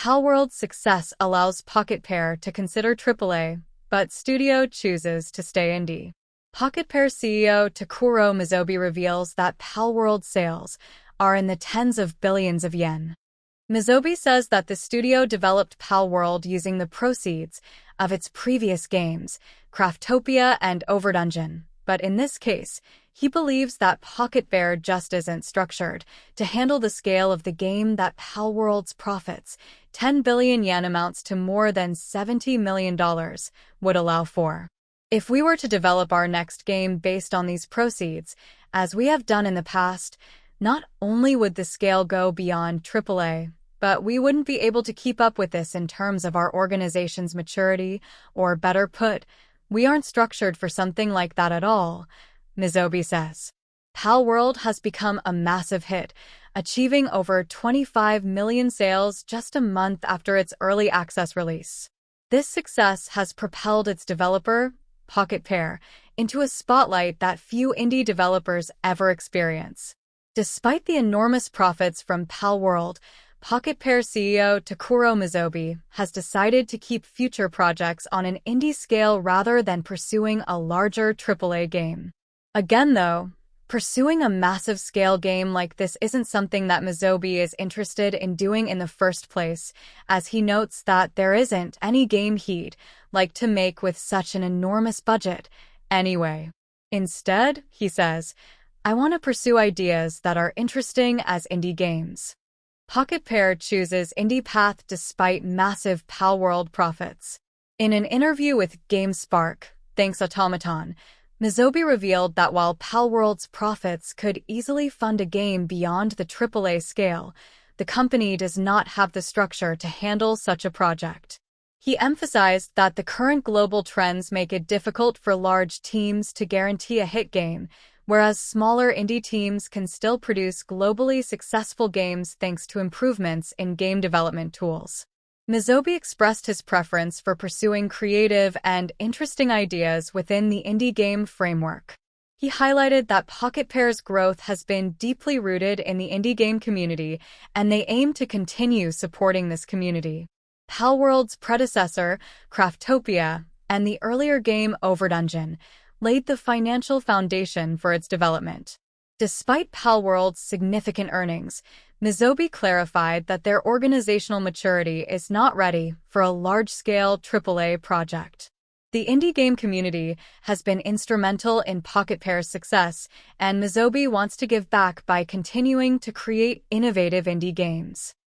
Palworld's success allows Pocketpair to consider AAA, but studio chooses to stay indie. Pocketpair CEO Takuro Mizobe reveals that Palworld sales are in the tens of billions of yen. Mizobe says that the studio developed Palworld using the proceeds of its previous games, Craftopia and Overdungeon, but in this case, he believes that Pocketpair just isn't structured to handle the scale of the game that Palworld's profits, 10 billion yen amounts to more than $70 million, would allow for. If we were to develop our next game based on these proceeds, as we have done in the past, not only would the scale go beyond AAA, but we wouldn't be able to keep up with this in terms of our organization's maturity, or better put, we aren't structured for something like that at all, Mizobe says. Palworld has become a massive hit, achieving over 25 million sales just a month after its early access release. This success has propelled its developer, Pocketpair, into a spotlight that few indie developers ever experience. Despite the enormous profits from Palworld, Pocketpair CEO Takuro Mizobe has decided to keep future projects on an indie scale rather than pursuing a larger AAA game. Again, though, pursuing a massive scale game like this isn't something that Mizobe is interested in doing in the first place, as he notes that there isn't any game he'd like to make with such an enormous budget anyway. Instead, he says, I want to pursue ideas that are interesting as indie games. Pocketpair chooses indie path despite massive Palworld profits. In an interview with GameSpark, Thanks Automaton, Mizobe revealed that while Palworld's profits could easily fund a game beyond the AAA scale, the company does not have the structure to handle such a project. He emphasized that the current global trends make it difficult for large teams to guarantee a hit game, whereas smaller indie teams can still produce globally successful games thanks to improvements in game development tools. Mizobe expressed his preference for pursuing creative and interesting ideas within the indie game framework. He highlighted that Pocketpair's growth has been deeply rooted in the indie game community, and they aim to continue supporting this community. Palworld's predecessor, Craftopia, and the earlier game Overdungeon laid the financial foundation for its development. Despite Palworld's significant earnings, Mizobe clarified that their organizational maturity is not ready for a large-scale AAA project. The indie game community has been instrumental in Pocketpair's success, and Mizobe wants to give back by continuing to create innovative indie games.